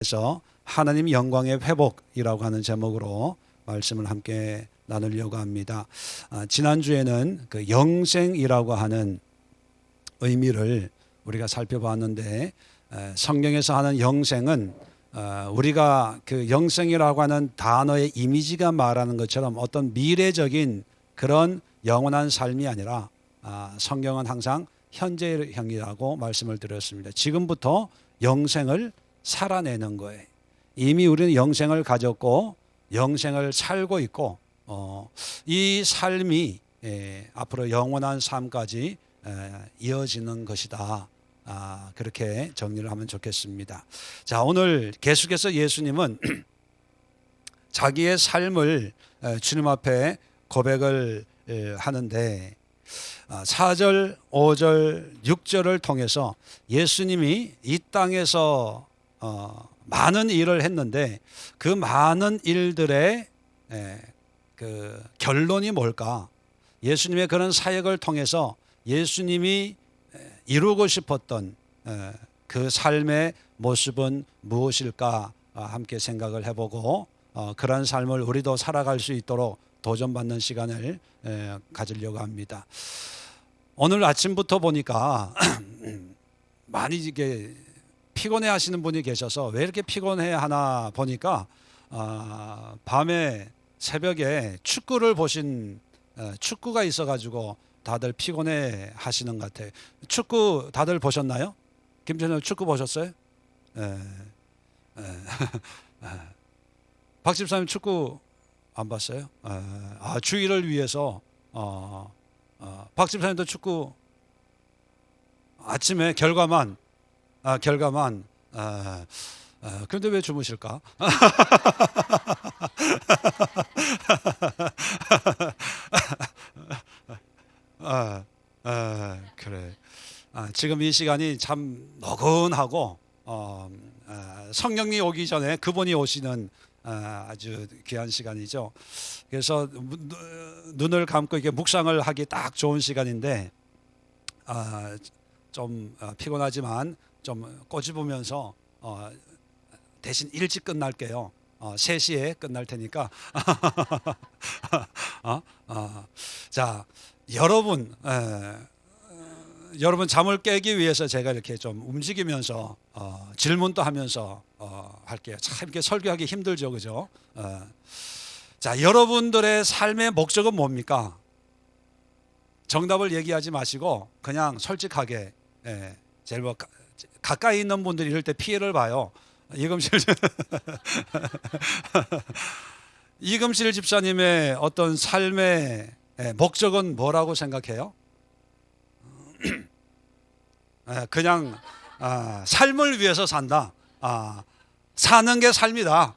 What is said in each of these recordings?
그래서 하나님 영광의 회복이라고 하는 제목으로 말씀을 함께 나누려고 합니다. 지난주에는 그 영생이라고 하는 의미를 우리가 살펴봤는데, 성경에서 하는 영생은 우리가 그 영생이라고 하는 단어의 이미지가 말하는 것처럼 어떤 미래적인 그런 영원한 삶이 아니라, 성경은 항상 현재형이라고 말씀을 드렸습니다. 지금부터 영생을 살아내는 거예요. 이미 우리는 영생을 가졌고 영생을 살고 있고, 이 삶이 앞으로 영원한 삶까지 이어지는 것이다. 그렇게 정리를 하면 좋겠습니다. 자, 오늘 계속해서 예수님은 자기의 삶을 주님 앞에 고백을 하는데, 4절, 5절, 6절을 통해서 예수님이 이 땅에서 많은 일을 했는데 그 많은 일들의 그 결론이 뭘까? 예수님의 그런 사역을 통해서 예수님이 이루고 싶었던 그 삶의 모습은 무엇일까 함께 생각을 해보고, 그런 삶을 우리도 살아갈 수 있도록 도전받는 시간을 가지려고 합니다. 오늘 아침부터 보니까 많이 이게 피곤해 하시는 분이 계셔서 왜 이렇게 피곤해 하나 보니까, 밤에 새벽에 축구를 보신, 축구가 있어가지고 다들 피곤해 하시는 것 같아요. 축구 다들 보셨나요? 김준호 축구 보셨어요? 박 집사님 축구 안 봤어요? 주의를 위해서 박 집사님도 축구 아침에 결과만 그런데 왜 주무실까? 그래. 지금 이 시간이 참 너근하고, 성령이 오기 전에 그분이 오시는 아주 귀한 시간이죠. 그래서 눈을 감고 이게 묵상을 하기 딱 좋은 시간인데, 좀 피곤하지만 좀 꼬집으면서 대신 일찍 끝날게요. 3시에 끝날 테니까. 자, 여러분 잠을 깨기 위해서 제가 이렇게 좀 움직이면서 질문도 하면서 할게요. 참 이렇게 설교하기 힘들죠, 그죠? 자, 여러분들의 삶의 목적은 뭡니까? 정답을 얘기하지 마시고 그냥 솔직하게, 제일 가까이 있는 분들이 이럴 때 피해를 봐요. 이금실 집사님의 어떤 삶의 목적은 뭐라고 생각해요? 그냥 삶을 위해서 산다. 사는 게 삶이다.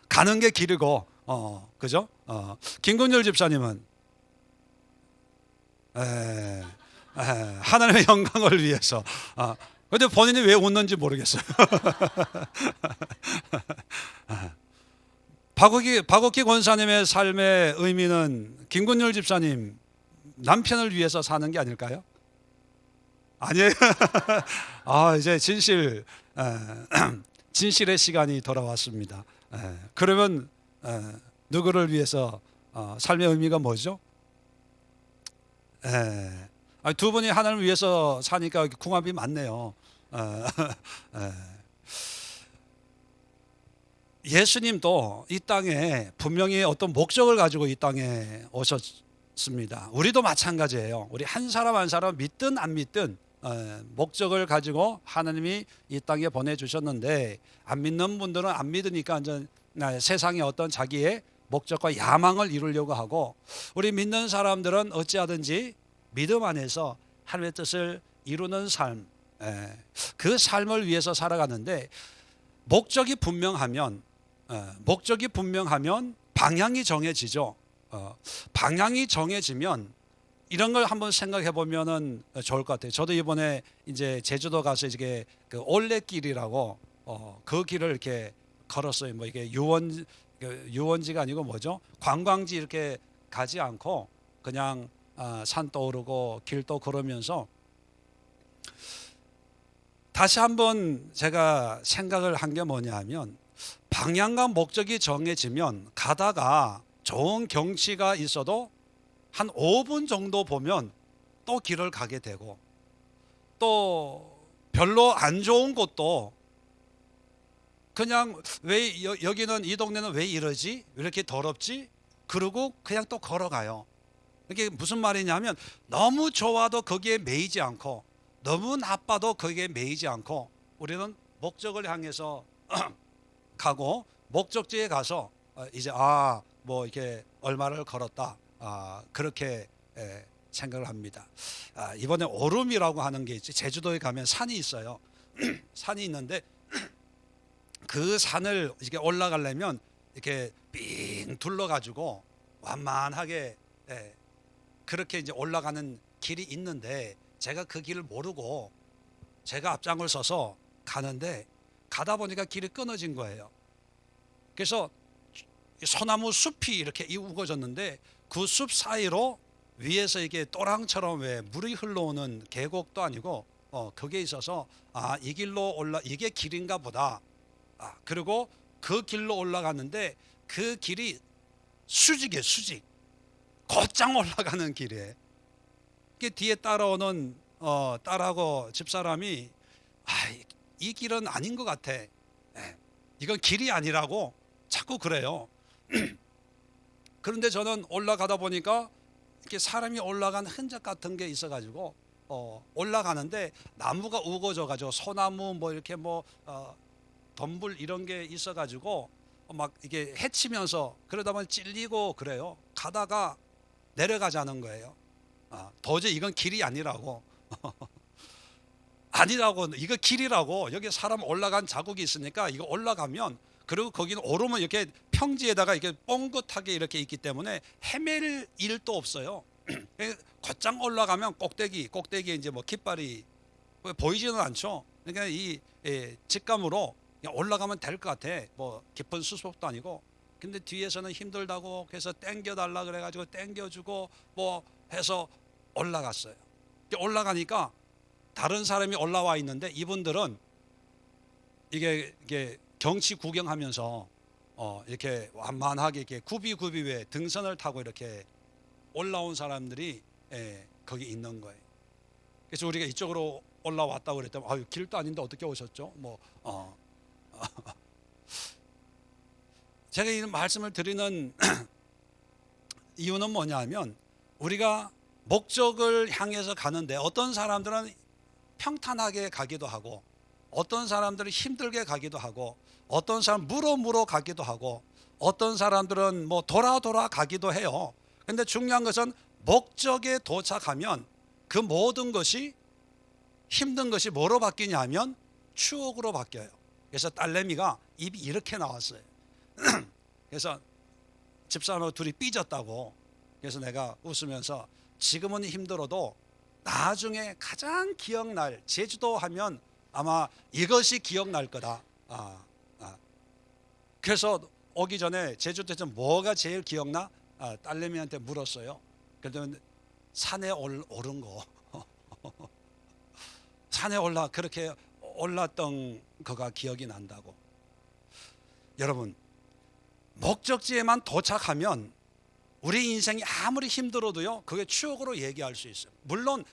가는 게 길이고, 그죠? 김근율 집사님은 하나님의 영광을 위해서. 근데 본인이 왜 웃는지 모르겠어요. 박옥기 권사님의 삶의 의미는 김근율 집사님 남편을 위해서 사는 게 아닐까요? 아니에요. 이제 진실의 시간이 돌아왔습니다. 그러면 누구를 위해서 삶의 의미가 뭐죠? 두 분이 하나님을 위해서 사니까 궁합이 맞네요. 예수님도 이 땅에 분명히 어떤 목적을 가지고 이 땅에 오셨습니다. 우리도 마찬가지예요. 우리 한 사람 한 사람 믿든 안 믿든 목적을 가지고 하나님이 이 땅에 보내주셨는데, 안 믿는 분들은 안 믿으니까 세상에 어떤 자기의 목적과 야망을 이루려고 하고, 우리 믿는 사람들은 어찌하든지 믿음 안에서 하나님의 뜻을 이루는 삶, 그 삶을 위해서 살아가는데, 목적이 분명하면 방향이 정해지죠. 방향이 정해지면 이런 걸 한번 생각해 보면은 좋을 것 같아요. 저도 이번에 이제 제주도 가서 이게 그 올레길이라고 그 길을 이렇게 걸었어요. 뭐 이게 유원지가 아니고 뭐죠? 관광지 이렇게 가지 않고 그냥 산도 오르고 길도 걸으면서 다시 한번 제가 생각을 한 게 뭐냐 하면, 방향과 목적이 정해지면 가다가 좋은 경치가 있어도 한 5분 정도 보면 또 길을 가게 되고, 또 별로 안 좋은 곳도 그냥 왜 여기는, 이 동네는 왜 이러지? 왜 이렇게 더럽지? 그러고 그냥 또 걸어가요. 이게 무슨 말이냐면, 너무 좋아도 거기에 매이지 않고 너무 나빠도 거기에 매이지 않고, 우리는 목적을 향해서 가고, 목적지에 가서 이제 뭐 이렇게 얼마를 걸었다, 그렇게 생각을 합니다. 이번에 오름이라고 하는 게 있지. 제주도에 가면 산이 있어요. 산이 있는데 그 산을 이렇게 올라가려면 이렇게 삥 둘러가지고 완만하게 그렇게 이제 올라가는 길이 있는데, 제가 그 길을 모르고 제가 앞장을 서서 가는데, 가다 보니까 길이 끊어진 거예요. 그래서 소나무 숲이 이렇게 우거졌는데, 그 숲 사이로 위에서 이게 또랑처럼 왜 물이 흘러오는 계곡도 아니고 그게 있어서, 이 길로 이게 길인가 보다. 그리고 그 길로 올라갔는데, 그 길이 수직이에요. 수직. 곧장 올라가는 길이에요. 그 뒤에 따라오는 딸하고 집사람이, 이 길은 아닌 것 같아, 이건 길이 아니라고 자꾸 그래요. 그런데 저는 올라가다 보니까 이렇게 사람이 올라간 흔적 같은 게 있어가지고 올라가는데, 나무가 우거져가지고 소나무 뭐 이렇게 뭐 덤불 이런 게 있어가지고 막 이게 해치면서, 그러다 보면 찔리고 그래요. 가다가 내려가자는 거예요. 도저히 이건 길이 아니라고. 아니라고, 이거 길이라고. 여기 사람 올라간 자국이 있으니까 이거 올라가면, 그리고 거기는 오르면 이렇게 평지에다가 이렇게 뻥긋하게 이렇게 있기 때문에 헤맬 일도 없어요. 곧장 올라가면 꼭대기에 이제 뭐 깃발이 보이지는 않죠. 그러니까 이 직감으로 그냥 올라가면 될 것 같아. 뭐 깊은 수속도 아니고. 근데 뒤에서는 힘들다고 그래서 땡겨달라 그래가지고 땡겨주고 뭐 해서 올라갔어요. 올라가니까 다른 사람이 올라와 있는데, 이분들은 이게 경치 구경하면서 이렇게 완만하게 이렇게 굽이 왜 등선을 타고 이렇게 올라온 사람들이 거기 있는 거예요. 그래서 우리가 이쪽으로 올라왔다고 그랬더니, 길도 아닌데 어떻게 오셨죠? 제가 이 말씀을 드리는 이유는 뭐냐면, 우리가 목적을 향해서 가는데 어떤 사람들은 평탄하게 가기도 하고, 어떤 사람들은 힘들게 가기도 하고, 어떤 사람 물어 가기도 하고, 어떤 사람들은 뭐 돌아 가기도 해요. 근데 중요한 것은 목적에 도착하면 그 모든 것이, 힘든 것이 뭐로 바뀌냐면 추억으로 바뀌어요. 그래서 딸내미가 입이 이렇게 나왔어요. 그래서 집사람하고 둘이 삐졌다고. 그래서 내가 웃으면서, 지금은 힘들어도 나중에 가장 기억날, 제주도 하면 아마 이것이 기억날 거다. 그래서 오기 전에 제주도에서 뭐가 제일 기억나? 딸내미한테 물었어요. 그랬더니 산에 오른 거. 산에 그렇게 올랐던 거가 기억이 난다고. 여러분, 목적지에만 도착하면 우리 인생이 아무리 힘들어도요, 그게 추억으로 얘기할 수 있어요. 물론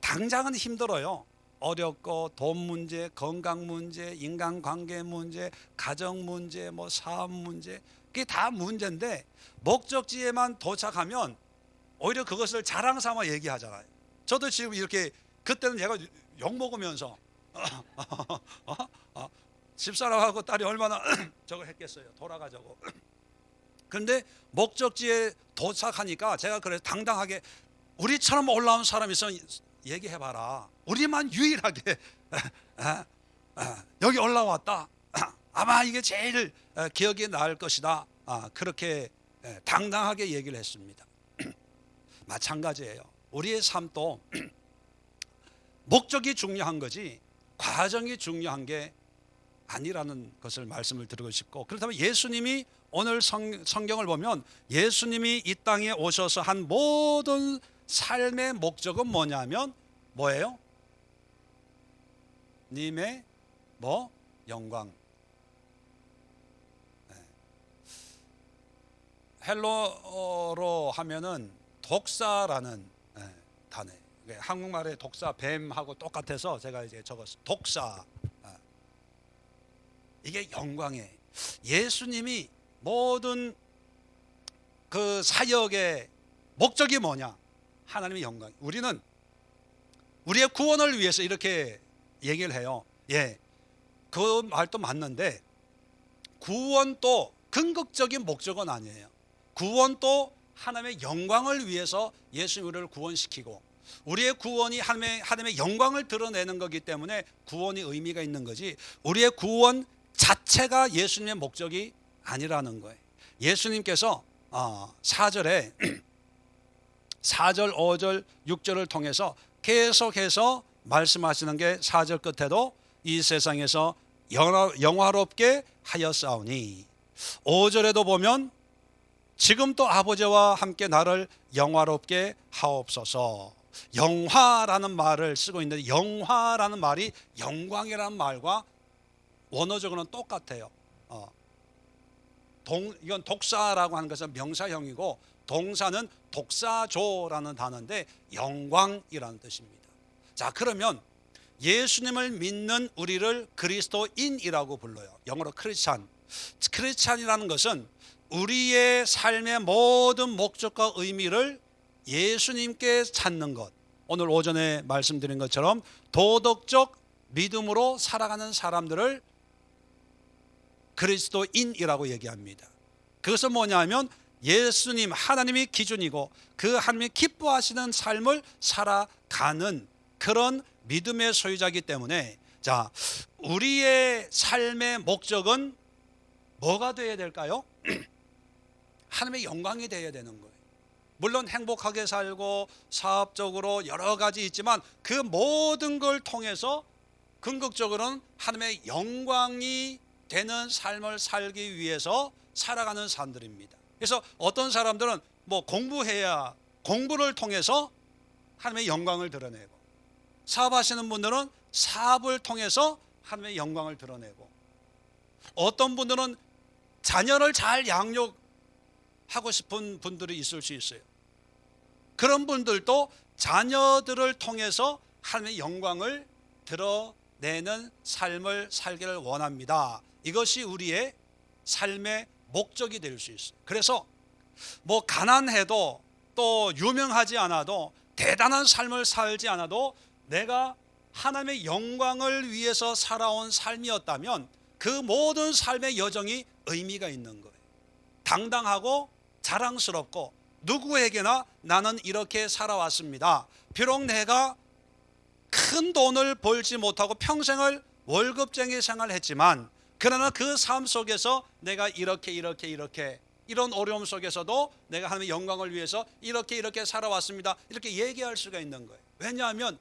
당장은 힘들어요. 어렵고, 돈 문제, 건강 문제, 인간관계 문제, 가정 문제, 뭐 사업 문제, 그게 다 문제인데, 목적지에만 도착하면 오히려 그것을 자랑 삼아 얘기하잖아요. 저도 지금 이렇게, 그때는 얘가 욕먹으면서 집사람하고 딸이 얼마나 저거 했겠어요. 돌아가자고. 그런데 목적지에 도착하니까 제가 그래서 당당하게, 우리처럼 올라온 사람 있으면 얘기해봐라. 우리만 유일하게 여기 올라왔다. 아마 이게 제일 기억이 날 것이다. 그렇게 당당하게 얘기를 했습니다. 마찬가지예요. 우리의 삶도 목적이 중요한 거지 과정이 중요한 게 아니라는 것을 말씀을 드리고 싶고, 그렇다면 예수님이 오늘 성경을 보면 예수님이 이 땅에 오셔서 한 모든 삶의 목적은 뭐냐면 뭐예요? 님의 뭐 영광. 헬로로 하면은 독사라는 단어. 한국말의 독사 뱀하고 똑같아서 제가 이제 적었어요. 독사. 이게 영광이에요. 예수님이 모든 그 사역의 목적이 뭐냐? 하나님의 영광. 우리는 우리의 구원을 위해서 이렇게 얘기를 해요. 예, 그 말도 맞는데 구원도 궁극적인 목적은 아니에요. 구원도 하나님의 영광을 위해서 예수님 우리를 구원시키고 우리의 구원이 하나님의 영광을 드러내는 거기 때문에 구원이 의미가 있는 거지, 우리의 구원 자체가 예수님의 목적이 아니라는 거예요. 예수님께서 4절에 4절, 5절, 6절을 통해서 계속해서 말씀하시는 게 4절 끝에도 이 세상에서 영화롭게 하였사오니, 5절에도 보면 지금 또 아버지와 함께 나를 영화롭게 하옵소서. 영화라는 말을 쓰고 있는데 영화라는 말이 영광이라는 말과 원어적으로는 똑같아요. 이건 독사라고 하는 것은 명사형이고 동사는 독사조라는 단어인데 영광이라는 뜻입니다. 자, 그러면 예수님을 믿는 우리를 그리스도인이라고 불러요. 영어로 크리스찬. 크리스찬이라는 것은 우리의 삶의 모든 목적과 의미를 예수님께 찾는 것. 오늘 오전에 말씀드린 것처럼 도덕적 믿음으로 살아가는 사람들을 그리스도인이라고 얘기합니다. 그것은 뭐냐면 예수님, 하나님이 기준이고 그 하나님이 기뻐하시는 삶을 살아가는 그런 믿음의 소유자이기 때문에, 자, 우리의 삶의 목적은 뭐가 되어야 될까요? 하나님의 영광이 되어야 되는 거예요. 물론 행복하게 살고 사업적으로 여러 가지 있지만 그 모든 걸 통해서 궁극적으로는 하나님의 영광이 되는 삶을 살기 위해서 살아가는 사람들입니다. 그래서 어떤 사람들은 뭐 공부해야 공부를 통해서 하나님의 영광을 드러내고, 사업하시는 분들은 사업을 통해서 하나님의 영광을 드러내고, 어떤 분들은 자녀를 잘 양육하고 싶은 분들이 있을 수 있어요. 그런 분들도 자녀들을 통해서 하나님의 영광을 드러내는 삶을 살기를 원합니다. 이것이 우리의 삶의 목적이 될 수 있어요. 그래서 뭐 가난해도 또 유명하지 않아도 대단한 삶을 살지 않아도 내가 하나님의 영광을 위해서 살아온 삶이었다면 그 모든 삶의 여정이 의미가 있는 거예요. 당당하고 자랑스럽고 누구에게나 나는 이렇게 살아왔습니다. 비록 내가 큰 돈을 벌지 못하고 평생을 월급쟁이 생활을 했지만 그러나 그 삶 속에서 내가 이렇게 이런 어려움 속에서도 내가 하나님의 영광을 위해서 이렇게 살아왔습니다. 이렇게 얘기할 수가 있는 거예요. 왜냐하면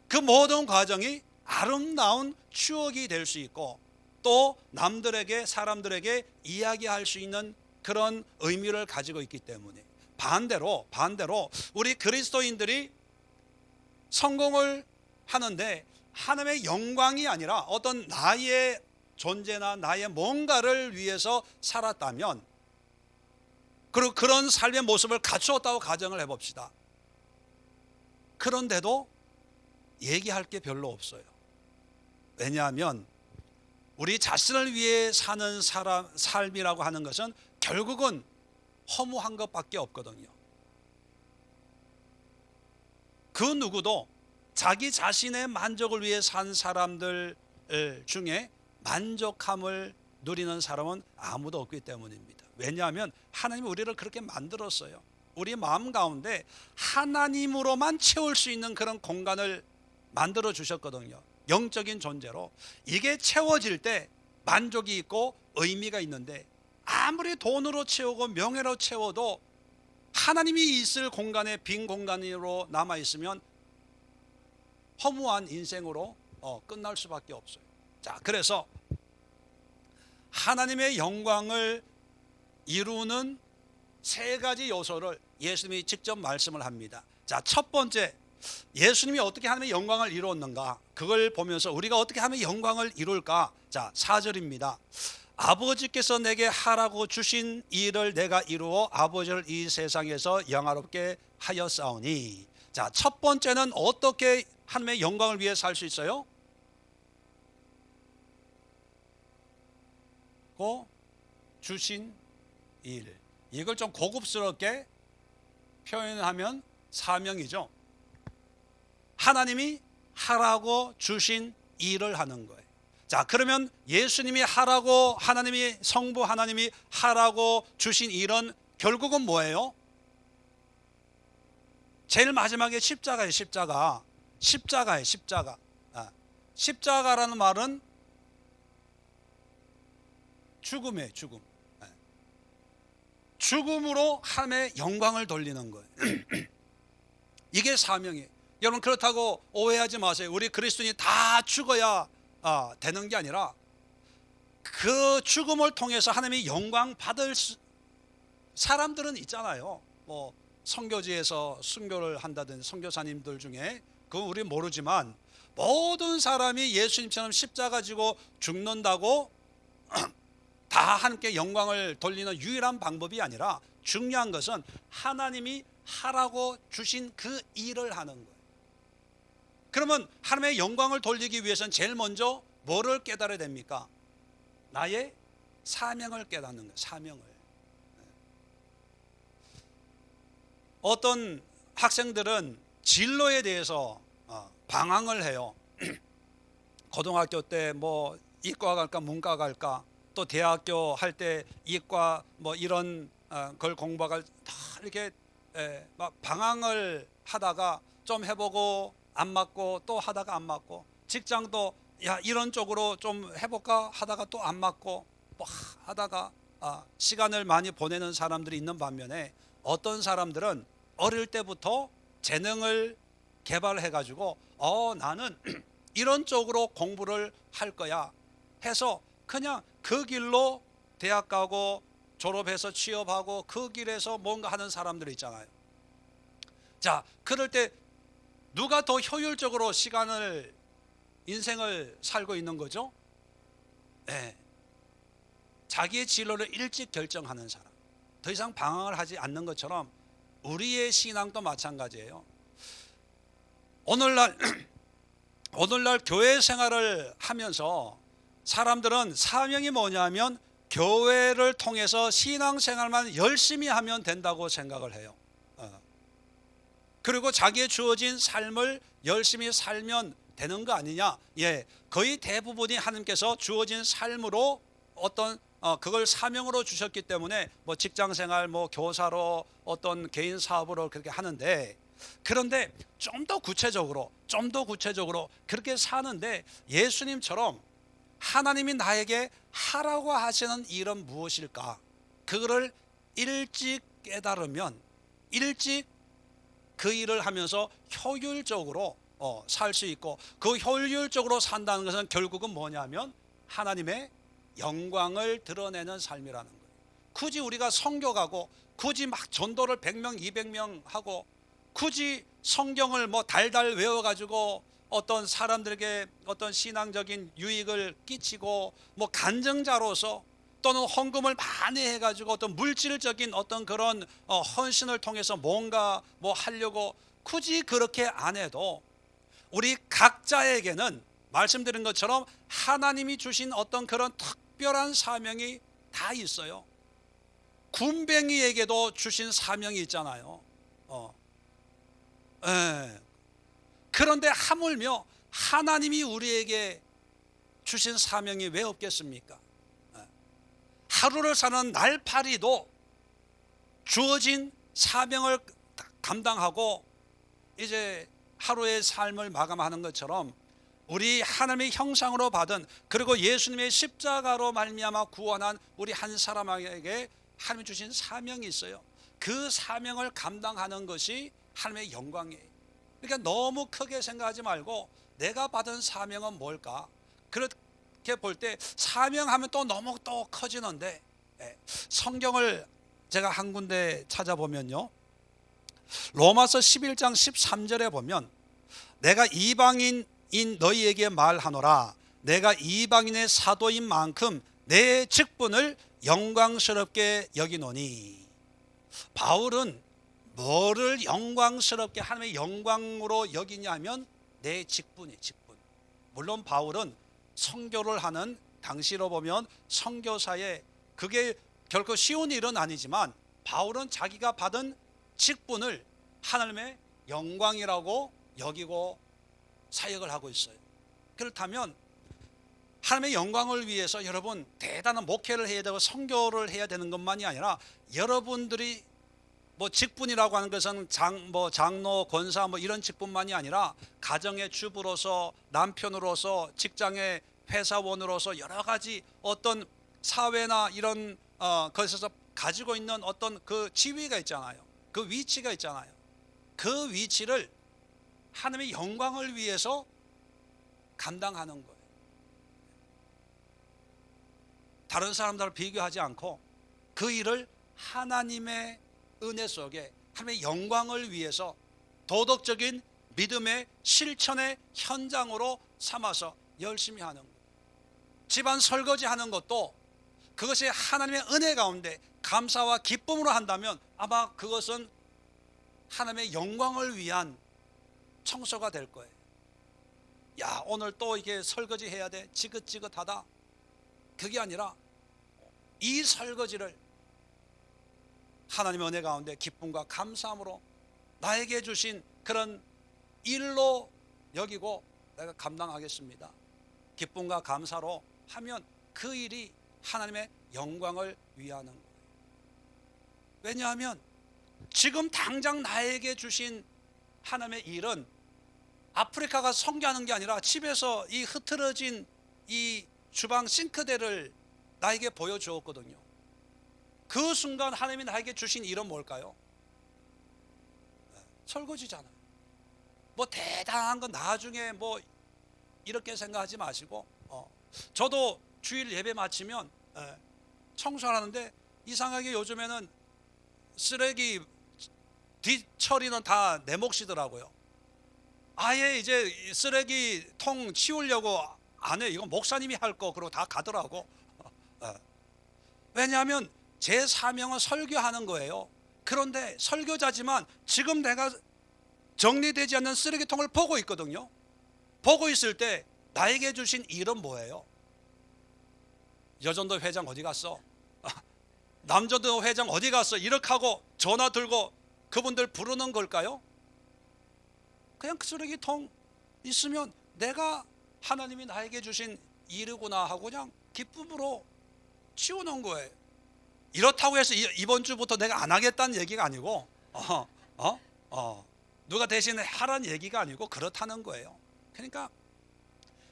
그 모든 과정이 아름다운 추억이 될 수 있고 또 남들에게, 사람들에게 이야기할 수 있는 그런 의미를 가지고 있기 때문에, 반대로 우리 그리스도인들이 성공을 하는데 하나님의 영광이 아니라 어떤 나의 존재나 나의 뭔가를 위해서 살았다면, 그리고 그런 삶의 모습을 갖추었다고 가정을 해봅시다. 그런데도 얘기할 게 별로 없어요. 왜냐하면 우리 자신을 위해 사는 삶이라고 하는 것은 결국은 허무한 것밖에 없거든요. 그 누구도 자기 자신의 만족을 위해 산 사람들 중에 만족함을 누리는 사람은 아무도 없기 때문입니다. 왜냐하면 하나님이 우리를 그렇게 만들었어요. 우리 마음 가운데 하나님으로만 채울 수 있는 그런 공간을 만들어 주셨거든요. 영적인 존재로. 이게 채워질 때 만족이 있고 의미가 있는데, 아무리 돈으로 채우고 명예로 채워도 하나님이 있을 공간에 빈 공간으로 남아 있으면 허무한 인생으로 끝날 수밖에 없어요. 자, 그래서 하나님의 영광을 이루는 세 가지 요소를 예수님이 직접 말씀을 합니다. 자, 첫 번째, 예수님이 어떻게 하나님의 영광을 이루었는가? 그걸 보면서 우리가 어떻게 하면 영광을 이룰까? 자, 4절입니다. 아버지께서 내게 하라고 주신 일을 내가 이루어 아버지를 이 세상에서 영화롭게 하였사오니. 자, 첫 번째는 어떻게 하나님의 영광을 위해 살 수 있어요? 고 주신 일. 이걸 좀 고급스럽게 표현하면 사명이죠. 하나님이 하라고 주신 일을 하는 거예요. 자, 그러면 예수님이 하라고, 하나님이, 성부 하나님이 하라고 주신 일은 결국은 뭐예요? 제일 마지막에 십자가예요. 십자가예요. 십자가. 십자가라는 말은 죽음이에요. 죽음. 죽음으로 하나님의 영광을 돌리는 거예요. 이게 사명이에요. 여러분, 그렇다고 오해하지 마세요. 우리 그리스도인이 다 죽어야 되는 게 아니라 그 죽음을 통해서 하나님이 영광 받을 사람들은 있잖아요. 뭐 선교지에서 순교를 한다든지 선교사님들 중에, 그건 우리 모르지만 모든 사람이 예수님처럼 십자가 지고 죽는다고 다 함께 영광을 돌리는 유일한 방법이 아니라, 중요한 것은 하나님이 하라고 주신 그 일을 하는 거예요. 그러면 하나님의 영광을 돌리기 위해서는 제일 먼저 뭐를 깨달아야 됩니까? 나의 사명을 깨닫는 거예요. 사명을. 어떤 학생들은 진로에 대해서 방황을 해요. 고등학교 때 뭐 이과 갈까 문과 갈까, 또 대학교 할 때 이과 뭐 이런 걸 공부할 다 이렇게 막 방황을 하다가 좀 해보고 안 맞고 또 하다가 안 맞고, 직장도 야 이런 쪽으로 좀 해볼까 하다가 또 안 맞고 뭐 하다가 시간을 많이 보내는 사람들이 있는 반면에, 어떤 사람들은 어릴 때부터 재능을 개발해 가지고 나는 이런 쪽으로 공부를 할 거야 해서 그냥 그 길로 대학 가고 졸업해서 취업하고 그 길에서 뭔가 하는 사람들이 있잖아요. 자, 그럴 때 누가 더 효율적으로 인생을 살고 있는 거죠? 네. 자기의 진로를 일찍 결정하는 사람, 더 이상 방황을 하지 않는 것처럼 우리의 신앙도 마찬가지예요. 오늘날 교회 생활을 하면서 사람들은 사명이 뭐냐면 교회를 통해서 신앙생활만 열심히 하면 된다고 생각을 해요. 그리고 자기의 주어진 삶을 열심히 살면 되는 거 아니냐. 예, 거의 대부분이 하나님께서 주어진 삶으로 그걸 사명으로 주셨기 때문에 뭐 직장생활, 뭐 교사로, 어떤 개인 사업으로 그렇게 하는데, 그런데 좀 더 구체적으로 그렇게 사는데, 예수님처럼 하나님이 나에게 하라고 하시는 일은 무엇일까? 그거를 일찍 깨달으면 일찍 그 일을 하면서 효율적으로 살 수 있고, 그 효율적으로 산다는 것은 결국은 뭐냐면 하나님의 영광을 드러내는 삶이라는 거예요. 굳이 우리가 선교 가고, 굳이 막 전도를 100명 200명 하고, 굳이 성경을 뭐 달달 외워가지고 어떤 사람들에게 어떤 신앙적인 유익을 끼치고, 뭐 간증자로서 또는 헌금을 많이 해가지고 어떤 물질적인 어떤 그런 헌신을 통해서 뭔가 뭐 하려고 굳이 그렇게 안 해도, 우리 각자에게는 말씀드린 것처럼 하나님이 주신 어떤 그런 특별한 사명이 다 있어요. 군뱅이에게도 주신 사명이 있잖아요. 그런데 하물며 하나님이 우리에게 주신 사명이 왜 없겠습니까? 하루를 사는 날파리도 주어진 사명을 감당하고 이제 하루의 삶을 마감하는 것처럼, 우리 하나님의 형상으로 받은, 그리고 예수님의 십자가로 말미암아 구원한 우리 한 사람에게 하나님이 주신 사명이 있어요. 그 사명을 감당하는 것이 하나님의 영광이에요. 그러니까 너무 크게 생각하지 말고 내가 받은 사명은 뭘까? 그렇게 볼 때 사명하면 또 너무 또 커지는데, 성경을 제가 한 군데 찾아보면요, 로마서 11장 13절에 보면 내가 이방인이 너희에게 말하노라. 내가 이방인의 사도인 만큼 내 직분을 영광스럽게 여기노니. 바울은 뭐를 영광스럽게 하나님의 영광으로 여기냐면 내 직분이 직분. 물론 바울은 선교를 하는 당시로 보면 선교사의 그게 결코 쉬운 일은 아니지만 바울은 자기가 받은 직분을 하나님의 영광이라고 여기고 사역을 하고 있어요. 그렇다면 하나님의 영광을 위해서 여러분 대단한 목회를 해야 되고 선교를 해야 되는 것만이 아니라 여러분들이 뭐 직분이라고 하는 것은 장로, 권사 이런 직분만이 아니라 가정의 주부로서, 남편으로서, 직장의 회사원으로서 여러 가지 어떤 사회나 이런 것에서 가지고 있는 어떤 그 지위가 있잖아요. 그 위치가 있잖아요. 그 위치를 하나님의 영광을 위해서 감당하는 거예요. 다른 사람들을 비교하지 않고 그 일을 하나님의 은혜 속에 하나님의 영광을 위해서 도덕적인 믿음의 실천의 현장으로 삼아서 열심히 하는 거예요. 집안 설거지하는 것도 그것이 하나님의 은혜 가운데 감사와 기쁨으로 한다면 아마 그것은 하나님의 영광을 위한 청소가 될 거예요. 야, 오늘 또 이게 설거지 해야 돼. 지긋지긋하다. 그게 아니라 이 설거지를 하나님의 은혜 가운데 기쁨과 감사함으로 나에게 주신 그런 일로 여기고 내가 감당하겠습니다. 기쁨과 감사로 하면 그 일이 하나님의 영광을 위하는 거예요. 왜냐하면 지금 당장 나에게 주신 하나님의 일은 아프리카 가서 선교하는 게 아니라 집에서 이 흐트러진 이 주방 싱크대를 나에게 보여주었거든요. 그 순간 하나님이 나에게 주신 일은 뭘까요? 설거지잖아요. 뭐 대단한 건 나중에 뭐 이렇게 생각하지 마시고 저도 주일 예배 마치면 청소하는데 이상하게 요즘에는 쓰레기 뒷처리는 다 내 몫이더라고요. 아예 이제 쓰레기통 치우려고 안 해. 이건 목사님이 할 거 그러고 다 가더라고. 왜냐하면 제 사명은 설교하는 거예요. 그런데 설교자지만 지금 내가 정리되지 않는 쓰레기통을 보고 있거든요. 보고 있을 때 나에게 주신 일은 뭐예요? 여전도 회장 어디 갔어? 남전도 회장 어디 갔어? 이렇게 하고 전화 들고 그분들 부르는 걸까요? 그냥 그 쓰레기통 있으면 내가 하나님이 나에게 주신 일이구나 하고 그냥 기쁨으로 치워놓은 거예요. 이렇다고 해서 이번 주부터 내가 안 하겠다는 얘기가 아니고 누가 대신 하라는 얘기가 아니고 그렇다는 거예요. 그러니까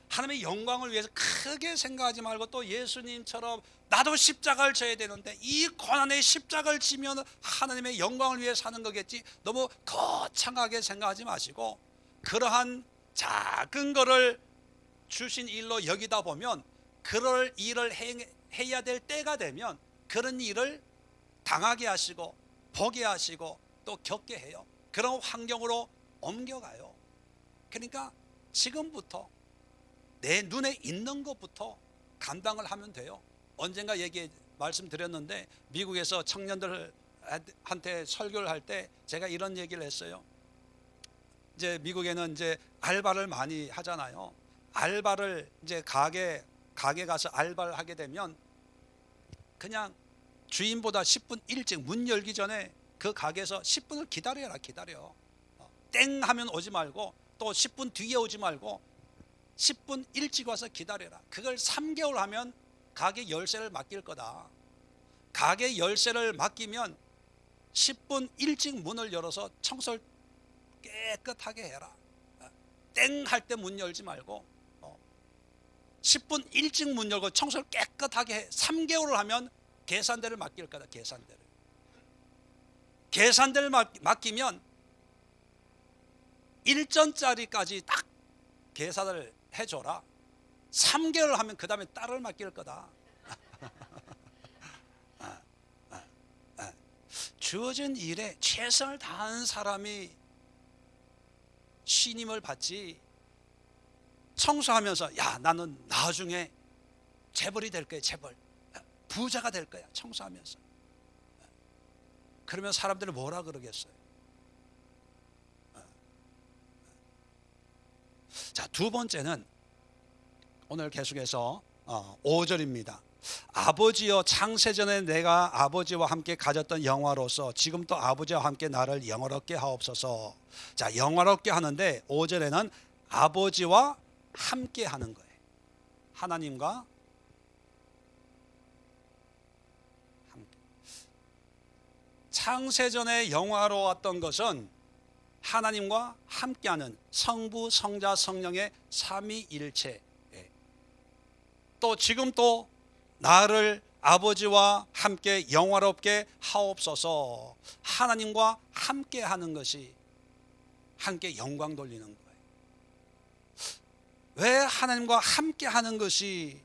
하나님의 영광을 위해서 크게 생각하지 말고 또 예수님처럼 나도 십자가를 져야 되는데 이 고난의 십자가를 지면 하나님의 영광을 위해 사는 거겠지, 너무 거창하게 생각하지 마시고 그러한 작은 거를 주신 일로 여기다 보면 그럴 일을 해야 될 때가 되면 그런 일을 당하게 하시고 보게 하시고 또 겪게 해요. 그런 환경으로 옮겨가요. 그러니까 지금부터 내 눈에 있는 것부터 감당을 하면 돼요. 언젠가 말씀드렸는데 미국에서 청년들한테 설교를 할 때 제가 이런 얘기를 했어요. 이제 미국에는 이제 알바를 많이 하잖아요. 알바를 이제 가게 가서 알바를 하게 되면 그냥 주인보다 10분 일찍 문 열기 전에 그 가게에서 10분을 기다려. 땡 하면 오지 말고 또 10분 뒤에 오지 말고 10분 일찍 와서 기다려라. 그걸 3개월 하면 가게 열쇠를 맡길 거다. 가게 열쇠를 맡기면 10분 일찍 문을 열어서 청소를 깨끗하게 해라. 땡 할 때 문 열지 말고 10분 일찍 문 열고 청소를 깨끗하게 해. 3개월을 하면 계산대를 맡길 거다. 계산대를 맡기면 일전짜리까지 딱 계산을 해줘라. 3개월 하면 그 다음에 딸을 맡길 거다. 주어진 일에 최선을 다하는 사람이 신임을 받지, 청소하면서 야, 나는 나중에 재벌이 될 거야, 재벌. 부자가 될 거야, 청소하면서. 그러면 사람들은 뭐라 그러겠어요? 자, 두 번째는 오늘 계속해서 5절입니다. 아버지여, 창세전에 내가 아버지와 함께 가졌던 영화로서 지금 또 아버지와 함께 나를 영화롭게 하옵소서. 자, 영화롭게 하는데 5절에는 아버지와 함께 하는 거예요. 하나님과 함께. 창세전에 영화로웠던 것은 하나님과 함께하는 성부, 성자, 성령의 삼위일체. 또 지금 또 나를 아버지와 함께 영화롭게 하옵소서. 하나님과 함께하는 것이 함께 영광 돌리는 거예요. 왜 하나님과 함께하는 것이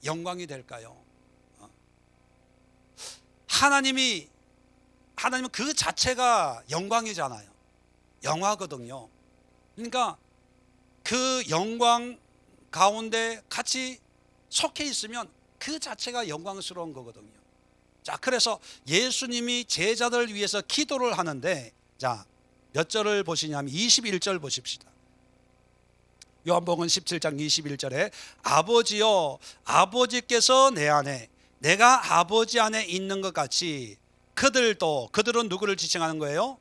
영광이 될까요? 하나님은 그 자체가 영광이잖아요. 영화거든요. 그러니까 그 영광 가운데 같이 속해 있으면 그 자체가 영광스러운 거거든요. 자, 그래서 예수님이 제자들을 위해서 기도를 하는데, 자, 몇 절을 보시냐면 21절 보십시다. 요한복음 17장 21절에 아버지여, 아버지께서 내 안에, 내가 아버지 안에 있는 것 같이 그들은 누구를 지칭하는 거예요?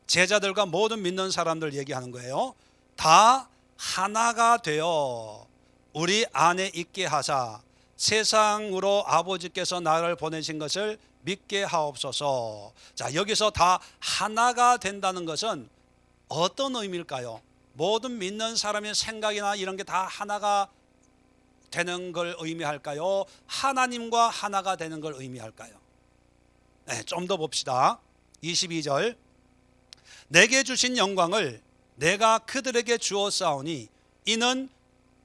제자들과 모든 믿는 사람들 얘기하는 거예요. 다 하나가 되어 우리 안에 있게 하사 세상으로 아버지께서 나를 보내신 것을 믿게 하옵소서. 자, 여기서 다 하나가 된다는 것은 어떤 의미일까요? 모든 믿는 사람의 생각이나 이런 게 다 하나가 되는 걸 의미할까요? 하나님과 하나가 되는 걸 의미할까요? 네, 좀 더 봅시다. 22절 내게 주신 영광을 내가 그들에게 주었사오니 이는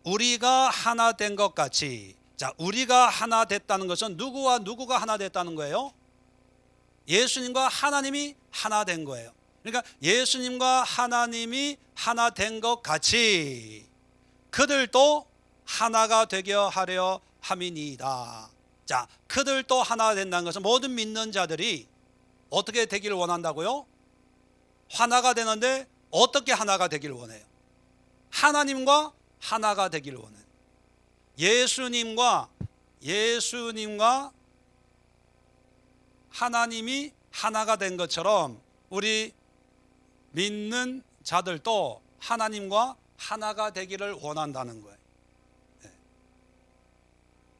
우리가 하나 된 것 같이. 자, 우리가 하나 됐다는 것은 누구와 누구가 하나 됐다는 거예요? 예수님과 하나님이 하나 된 거예요. 그러니까 예수님과 하나님이 하나 된 것 같이 그들도 하나가 되게 하려 함이니이다. 자, 그들도 하나 된다는 것은 모든 믿는 자들이 어떻게 되기를 원한다고요? 하나가 되는데 어떻게 하나가 되기를 원해요? 하나님과 하나가 되기를 원해요. 예수님과 하나님이 하나가 된 것처럼 우리 믿는 자들도 하나님과 하나가 되기를 원한다는 거예요.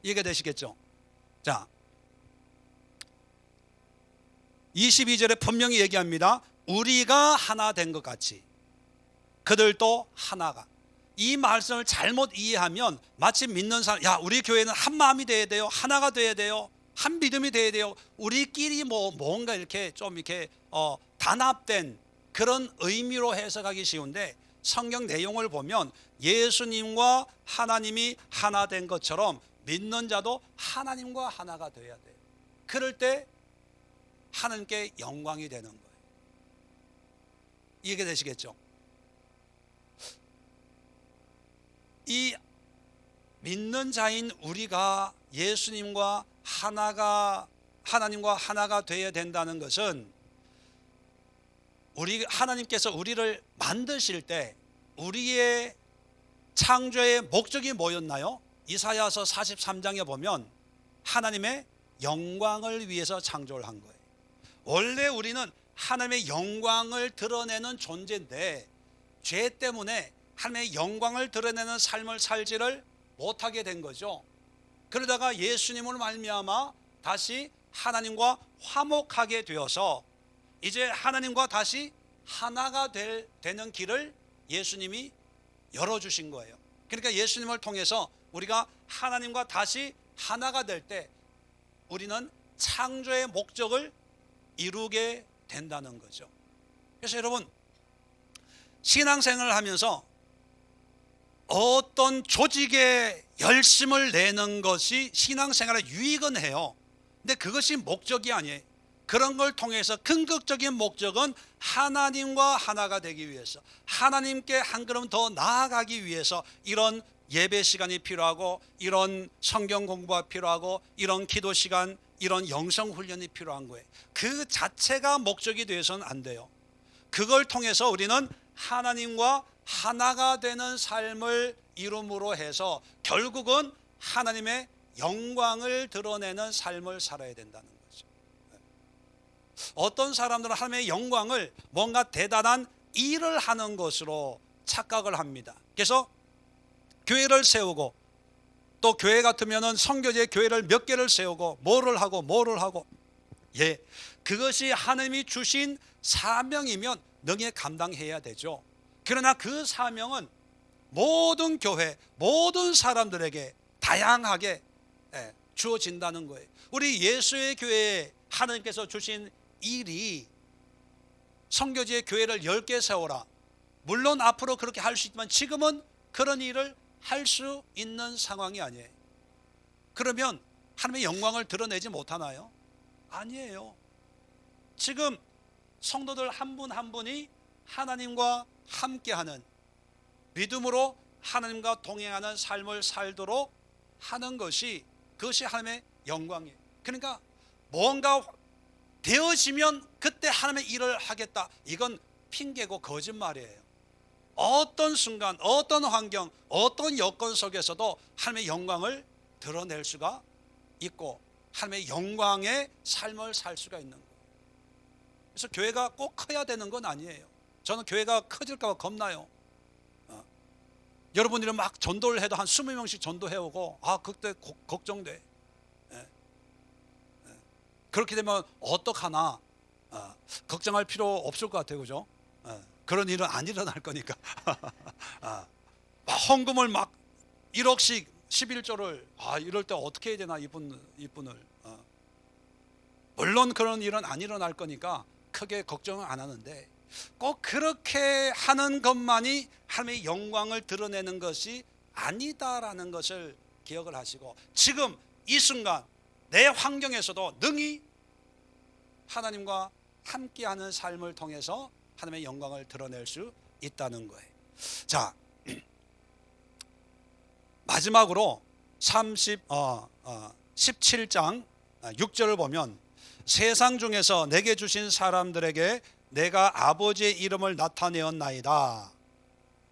이해되시겠죠? 자, 22절에 분명히 얘기합니다. 우리가 하나 된 것 같이 그들도 하나가. 이 말씀을 잘못 이해하면 마치 믿는 사람, 야, 우리 교회는 한 마음이 돼야 돼요, 하나가 돼야 돼요, 한 믿음이 돼야 돼요, 우리끼리 뭔가 이렇게 좀 이렇게 단합된 그런 의미로 해석하기 쉬운데, 성경 내용을 보면 예수님과 하나님이 하나 된 것처럼 믿는 자도 하나님과 하나가 돼야 돼요. 그럴 때 하나님께 영광이 되는 거예요. 이해가 되시겠죠? 이 믿는 자인 우리가 예수님과 하나님과 하나가 되어야 된다는 것은 하나님께서 우리를 만드실 때 우리의 창조의 목적이 뭐였나요? 이사야서 43장에 보면 하나님의 영광을 위해서 창조를 한 거예요. 원래 우리는 하나님의 영광을 드러내는 존재인데 죄 때문에 하나님의 영광을 드러내는 삶을 살지를 못하게 된 거죠. 그러다가 예수님으로 말미암아 다시 하나님과 화목하게 되어서 이제 하나님과 다시 하나가 되는 길을 예수님이 열어주신 거예요. 그러니까 예수님을 통해서 우리가 하나님과 다시 하나가 될 때 우리는 창조의 목적을 이루게 된다는 거죠. 그래서 여러분, 신앙생활을 하면서 어떤 조직에 열심을 내는 것이 신앙생활의 유익은 해요. 근데 그것이 목적이 아니에요. 그런 걸 통해서 근극적인 목적은 하나님과 하나가 되기 위해서, 하나님께 한 걸음 더 나아가기 위해서 이런 예배 시간이 필요하고, 이런 성경 공부가 필요하고, 이런 기도 시간, 이런 영성 훈련이 필요한 거예요. 그 자체가 목적이 되어서는 안 돼요. 그걸 통해서 우리는 하나님과 하나가 되는 삶을 이룸으로 해서 결국은 하나님의 영광을 드러내는 삶을 살아야 된다는 거죠. 어떤 사람들은 하나님의 영광을 뭔가 대단한 일을 하는 것으로 착각을 합니다. 그래서 교회를 세우고, 또 교회 같으면은 선교제 교회를 몇 개를 세우고 뭐를 하고 예, 그것이 하나님이 주신 사명이면 능히 감당해야 되죠. 그러나 그 사명은 모든 교회, 모든 사람들에게 다양하게 주어진다는 거예요. 우리 예수의 교회에 하나님께서 주신 일이 선교지의 교회를 10개 세워라. 물론 앞으로 그렇게 할 수 있지만 지금은 그런 일을 할 수 있는 상황이 아니에요. 그러면 하나님의 영광을 드러내지 못하나요? 아니에요. 지금 성도들 한 분 한 분이 하나님과 함께하는, 믿음으로 하나님과 동행하는 삶을 살도록 하는 것이, 그것이 하나님의 영광이에요. 그러니까 뭔가 되어지면 그때 하나님의 일을 하겠다, 이건 핑계고 거짓말이에요. 어떤 순간, 어떤 환경, 어떤 여건 속에서도 하나님의 영광을 드러낼 수가 있고 하나님의 영광의 삶을 살 수가 있는 거예요. 그래서 교회가 꼭 커야 되는 건 아니에요. 저는 교회가 커질까 봐 겁나요. 여러분들이 막 전도를 해도 한 20명씩 전도해오고, 그때 걱정돼. 그렇게 되면 어떡하나, 걱정할 필요 없을 것 같아요. 그죠? 그런 일은 안 일어날 거니까. 막 헌금을 막 1억씩 11조를 이럴 때 어떻게 해야 되나, 이분을. 물론 그런 일은 안 일어날 거니까 크게 걱정은 안 하는데, 꼭 그렇게 하는 것만이 하나님의 영광을 드러내는 것이 아니다라는 것을 기억을 하시고, 지금 이 순간 내 환경에서도 능히 하나님과 함께하는 삶을 통해서 하나님의 영광을 드러낼 수 있다는 거예요. 자, 마지막으로 17장 6절을 보면, 세상 중에서 내게 주신 사람들에게 내가 아버지의 이름을 나타내었나이다.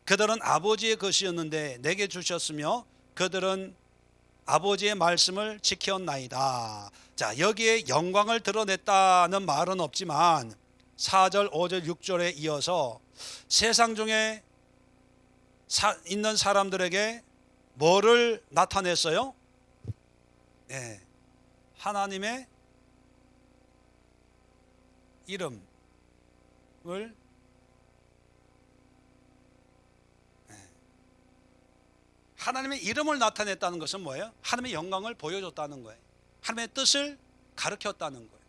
그들은 아버지의 것이었는데 내게 주셨으며 그들은 아버지의 말씀을 지켰나이다. 자, 여기에 영광을 드러냈다는 말은 없지만 4절, 5절, 6절에 이어서 세상 중에 있는 사람들에게 뭐를 나타냈어요? 하나님의 이름을, 하나님의 이름을 나타냈다는 것은 뭐예요? 하나님의 영광을 보여줬다는 거예요. 하나님의 뜻을 가르쳤다는 거예요.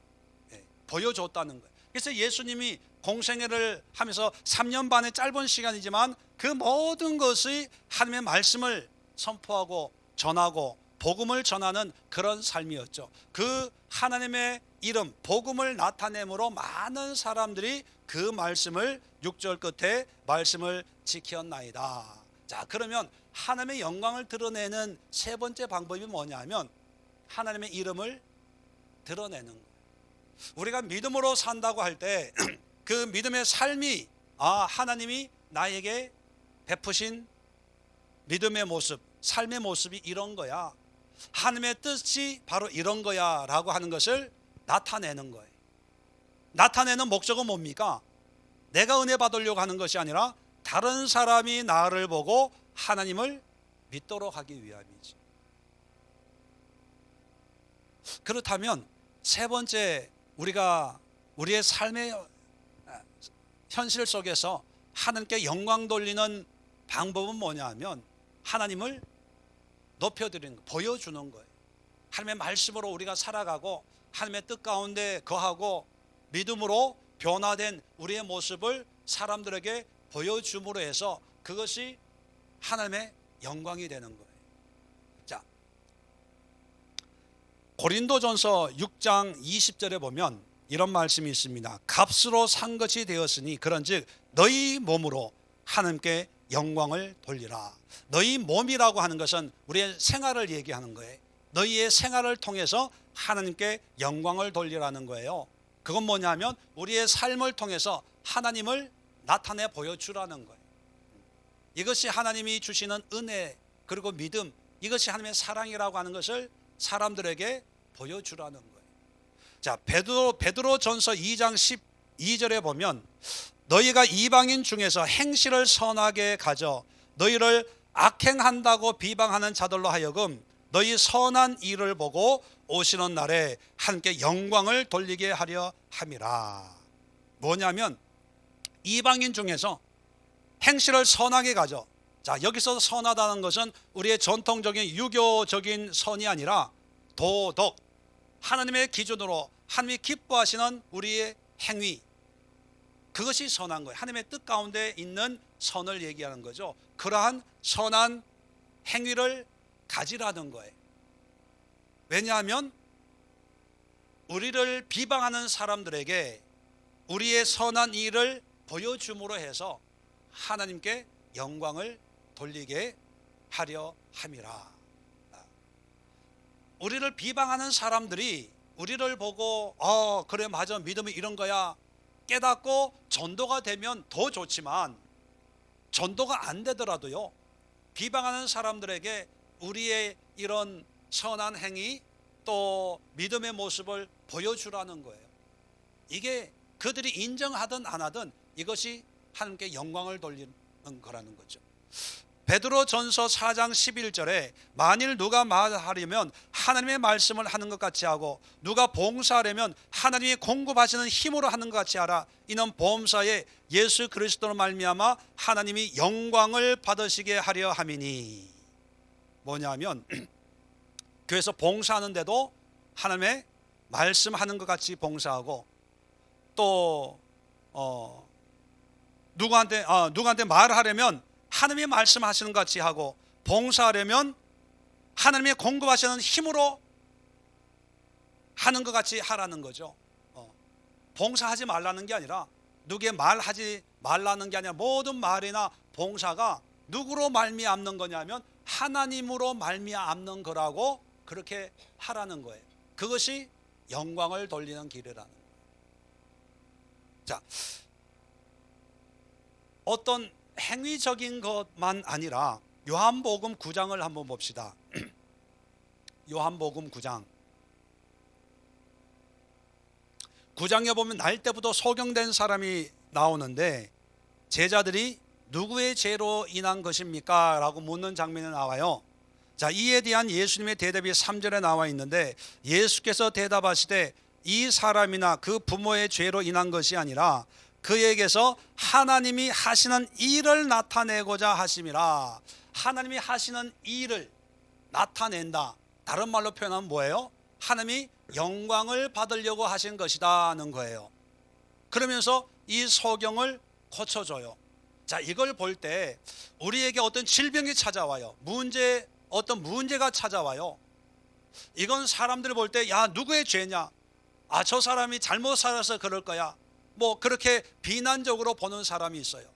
보여줬다는 거예요. 그래서 예수님이 공생애를 하면서 3년 반의 짧은 시간이지만 그 모든 것이 하나님의 말씀을 선포하고 전하고 복음을 전하는 그런 삶이었죠. 그 하나님의 이름, 복음을 나타내므로 많은 사람들이 그 말씀을, 6절 끝에 말씀을 지켰나이다. 자, 그러면 하나님의 영광을 드러내는 세 번째 방법이 뭐냐면 하나님의 이름을 드러내는 거예요. 우리가 믿음으로 산다고 할 때 그 믿음의 삶이, 하나님이 나에게 베푸신 믿음의 모습, 삶의 모습이 이런 거야, 하나님의 뜻이 바로 이런 거야 라고 하는 것을 나타내는 거예요. 나타내는 목적은 뭡니까? 내가 은혜 받으려고 하는 것이 아니라 다른 사람이 나를 보고 하나님을 믿도록 하기 위함이지. 그렇다면 세 번째, 우리가 우리의 삶의 현실 속에서 하나님께 영광 돌리는 방법은 뭐냐 하면 하나님을 높여드리는 거, 보여주는 거예요. 하나님의 말씀으로 우리가 살아가고 하나님의 뜻 가운데 거하고 믿음으로 변화된 우리의 모습을 사람들에게 보여줌으로 해서 그것이 하나님의 영광이 되는 거예요. 자, 고린도전서 6장 20절에 보면 이런 말씀이 있습니다. 값으로 산 것이 되었으니 그런즉 너희 몸으로 하나님께 영광을 돌리라. 너희 몸이라고 하는 것은 우리의 생활을 얘기하는 거예요. 너희의 생활을 통해서 하나님께 영광을 돌리라는 거예요. 그건 뭐냐면 우리의 삶을 통해서 하나님을 나타내 보여주라는 거예요. 이것이 하나님이 주시는 은혜 그리고 믿음, 이것이 하나님의 사랑이라고 하는 것을 사람들에게 보여주라는 거예요. 자, 베드로전서 2장 12절에 보면 너희가 이방인 중에서 행실을 선하게 가져 너희를 악행한다고 비방하는 자들로 하여금 너희 선한 일을 보고 오시는 날에 함께 영광을 돌리게 하려 함이라. 뭐냐면 이방인 중에서 행실을 선하게 가져. 자, 여기서 선하다는 것은 우리의 전통적인 유교적인 선이 아니라 도덕, 하나님의 기준으로 하나님이 기뻐하시는 우리의 행위, 그것이 선한 거예요. 하나님의 뜻 가운데 있는 선을 얘기하는 거죠. 그러한 선한 행위를 가지라는 거예요. 왜냐하면 우리를 비방하는 사람들에게 우리의 선한 일을 보여줌으로 해서 하나님께 영광을 돌리게 하려 함이라. 우리를 비방하는 사람들이 우리를 보고 그래 맞아 믿음이 이런 거야 깨닫고 전도가 되면 더 좋지만, 전도가 안 되더라도요 비방하는 사람들에게 우리의 이런 선한 행위 또 믿음의 모습을 보여주라는 거예요. 이게 그들이 인정하든 안 하든 이것이 하나님께 영광을 돌리는 거라는 거죠. 베드로전서 4장 11절에 만일 누가 말하려면 하나님의 말씀을 하는 것 같이 하고 누가 봉사하려면 하나님이 공급하시는 힘으로 하는 것 같이 하라. 이는 범사에 예수 그리스도로 말미암아 하나님이 영광을 받으시게 하려 함이니. 뭐냐면 교회에서 봉사하는데도 하나님의 말씀하는 것 같이 봉사하고 또 누구한테 말을 하려면 하나님이 말씀하시는 것 같이 하고, 봉사하려면 하나님이 공급하시는 힘으로 하는 것 같이 하라는 거죠. 봉사하지 말라는 게 아니라, 누구의 말하지 말라는 게 아니라 모든 말이나 봉사가 누구로 말미암는 거냐면 하나님으로 말미암는 거라고 그렇게 하라는 거예요. 그것이 영광을 돌리는 길이라는 거예요. 자, 어떤 행위적인 것만 아니라 요한복음 9장을 한번 봅시다. 요한복음 9장에 보면 날 때부터 소경된 사람이 나오는데 제자들이 누구의 죄로 인한 것입니까? 라고 묻는 장면이 나와요. 자, 이에 대한 예수님의 대답이 3절에 나와 있는데 예수께서 대답하시되 이 사람이나 그 부모의 죄로 인한 것이 아니라 그에게서 하나님이 하시는 일을 나타내고자 하심이라. 하나님이 하시는 일을 나타낸다. 다른 말로 표현하면 뭐예요? 하나님이 영광을 받으려고 하신 것이다는 거예요. 그러면서 이 소경을 고쳐줘요. 자, 이걸 볼 때 우리에게 어떤 질병이 찾아와요. 어떤 문제가 찾아와요. 이건 사람들이 볼 때 야, 누구의 죄냐? 저 사람이 잘못 살아서 그럴 거야. 뭐 그렇게 비난적으로 보는 사람이 있어요.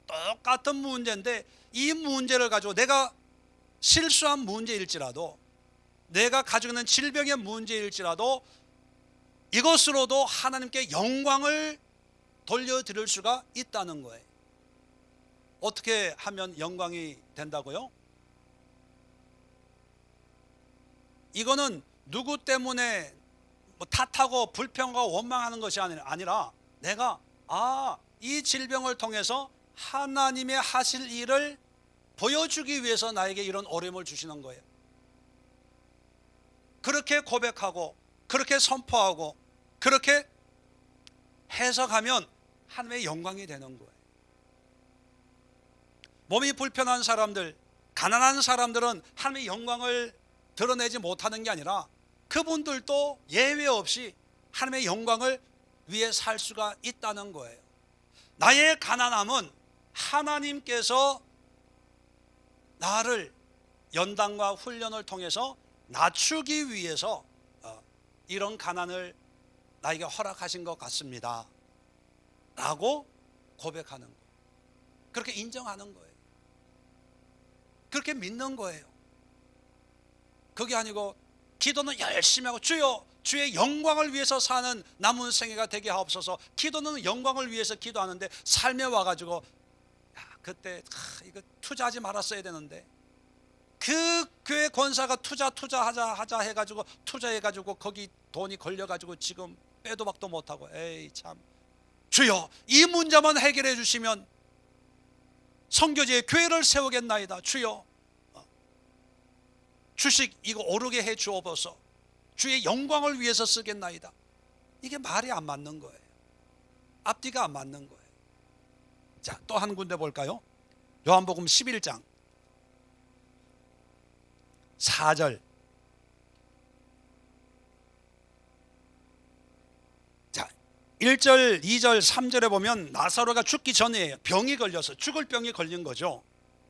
똑같은 문제인데 이 문제를 가지고 내가 실수한 문제일지라도, 내가 가지고 있는 질병의 문제일지라도 이것으로도 하나님께 영광을 돌려드릴 수가 있다는 거예요. 어떻게 하면 영광이 된다고요? 이거는 누구 때문에 탓하고 불평하고 원망하는 것이 아니라 내가 이 질병을 통해서 하나님의 하실 일을 보여주기 위해서 나에게 이런 어려움을 주시는 거예요. 그렇게 고백하고 그렇게 선포하고 그렇게 해석하면 하나님의 영광이 되는 거예요. 몸이 불편한 사람들, 가난한 사람들은 하나님의 영광을 드러내지 못하는 게 아니라 그분들도 예외 없이 하나님의 영광을 위해 살 수가 있다는 거예요. 나의 가난함은 하나님께서 나를 연단과 훈련을 통해서 낮추기 위해서 이런 가난을 나에게 허락하신 것 같습니다 라고 고백하는 거예요. 그렇게 인정하는 거예요. 그렇게 믿는 거예요. 그게 아니고 기도는 열심히 하고 주여 주의 영광을 위해서 사는 남은 생애가 되게 하옵소서. 기도는 영광을 위해서 기도하는데 삶에 와가지고 그때 이거 투자하지 말았어야 되는데, 그 교회 권사가 투자하자 해가지고 투자해가지고 거기 돈이 걸려가지고 지금 빼도 박도 못하고, 에이 참, 주여 이 문제만 해결해 주시면 선교지에 교회를 세우겠나이다. 주여 주식 이거 오르게 해 주옵소서. 주의 영광을 위해서 쓰겠나이다. 이게 말이 안 맞는 거예요. 앞뒤가 안 맞는 거예요. 자, 또 한 군데 볼까요? 요한복음 11장 4절. 자, 1절, 2절, 3절에 보면 나사로가 죽기 전에 병이 걸려서 죽을 병이 걸린 거죠.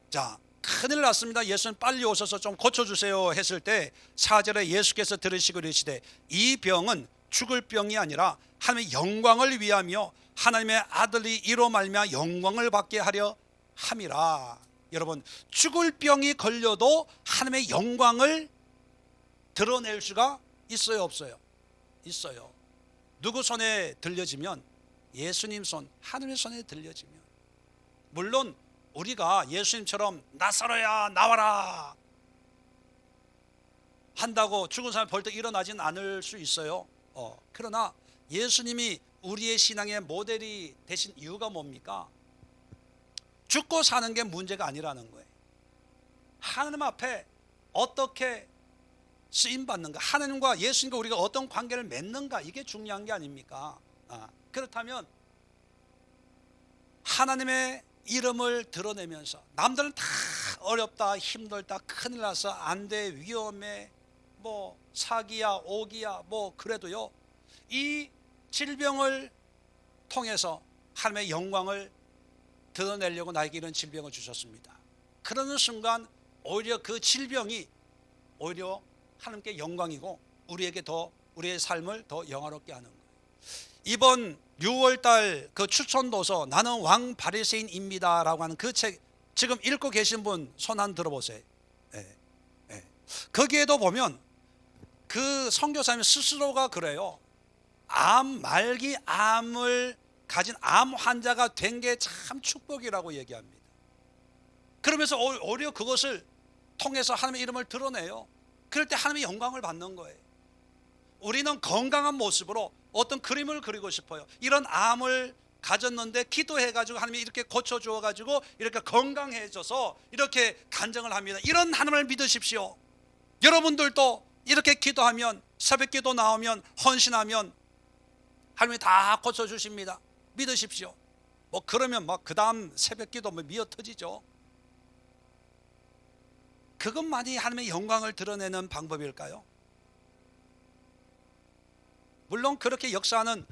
자, 큰일 났습니다. 예수님 빨리 오셔서 좀 고쳐주세요 했을 때 4절에 예수께서 들으시고 이르시되 이 병은 죽을 병이 아니라 하나님의 영광을 위하며 하나님의 아들이 이로 말미암아 영광을 받게 하려 함이라. 여러분, 죽을 병이 걸려도 하나님의 영광을 드러낼 수가 있어요, 없어요? 있어요. 누구 손에 들려지면? 예수님 손, 하나님의 손에 들려지면. 물론 우리가 예수님처럼 나사로야 나와라 한다고 죽은 사람이 벌떡 일어나진 않을 수 있어요. 그러나 예수님이 우리의 신앙의 모델이 되신 이유가 뭡니까? 죽고 사는 게 문제가 아니라는 거예요. 하나님 앞에 어떻게 쓰임받는가, 하나님과 예수님과 우리가 어떤 관계를 맺는가, 이게 중요한 게 아닙니까? 그렇다면 하나님의 이름을 드러내면서, 남들은 다 어렵다, 힘들다, 큰일 나서 안 돼, 위험해, 뭐 사기야, 오기야, 뭐 그래도요, 이 질병을 통해서 하나님의 영광을 드러내려고 나에게 이런 질병을 주셨습니다. 그러는 순간 오히려 그 질병이 오히려 하나님께 영광이고 우리에게 더, 우리의 삶을 더 영화롭게 하는 거예요. 이번 6월달 그 추천도서 나는 왕 바리새인입니다 라고 하는 그 책 지금 읽고 계신 분 손 한 들어보세요. 거기에도 보면 그 선교사님 스스로가 그래요. 말기 암을 가진 암 환자가 된 게 참 축복이라고 얘기합니다. 그러면서 오히려 그것을 통해서 하나님의 이름을 드러내요. 그럴 때 하나님의 영광을 받는 거예요. 우리는 건강한 모습으로 어떤 그림을 그리고 싶어요. 이런 암을 가졌는데 기도해가지고 하나님이 이렇게 고쳐주어가지고 이렇게 건강해져서 이렇게 간증을 합니다. 이런 하나님을 믿으십시오. 여러분들도 이렇게 기도하면, 새벽기도 나오면, 헌신하면 하나님이 다 고쳐주십니다. 믿으십시오. 뭐 그러면 막 그 다음 새벽기도 뭐 미어 터지죠. 그것만이 하나님의 영광을 드러내는 방법일까요? 물론 그렇게 역사하는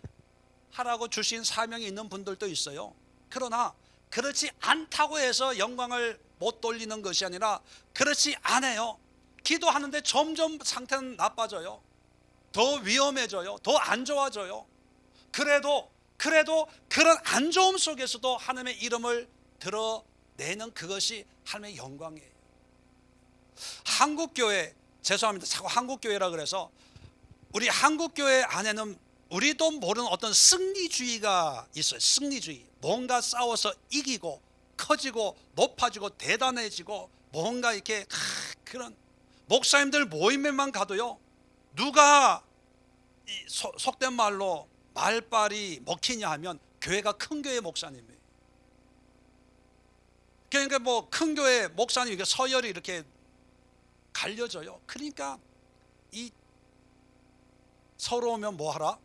하라고 주신 사명이 있는 분들도 있어요. 그러나 그렇지 않다고 해서 영광을 못 돌리는 것이 아니라, 그렇지 않아요. 기도하는데 점점 상태는 나빠져요. 더 위험해져요. 더 안 좋아져요. 그래도 그런 안 좋음 속에서도 하나님의 이름을 드러내는 그것이 하나님의 영광이에요. 한국교회, 죄송합니다, 자꾸 한국교회라 그래서, 우리 한국교회 안에는 우리도 모르는 어떤 승리주의가 있어요. 승리주의. 뭔가 싸워서 이기고 커지고 높아지고 대단해지고 뭔가 이렇게 그런, 목사님들 모임에만 가도요, 누가 속된 말로 말빨이 먹히냐 하면 교회가 큰 교회 목사님이에요. 그러니까 뭐 큰 교회 목사님 서열이 이렇게 갈려져요. 그러니까 이 서러우면 뭐 하라?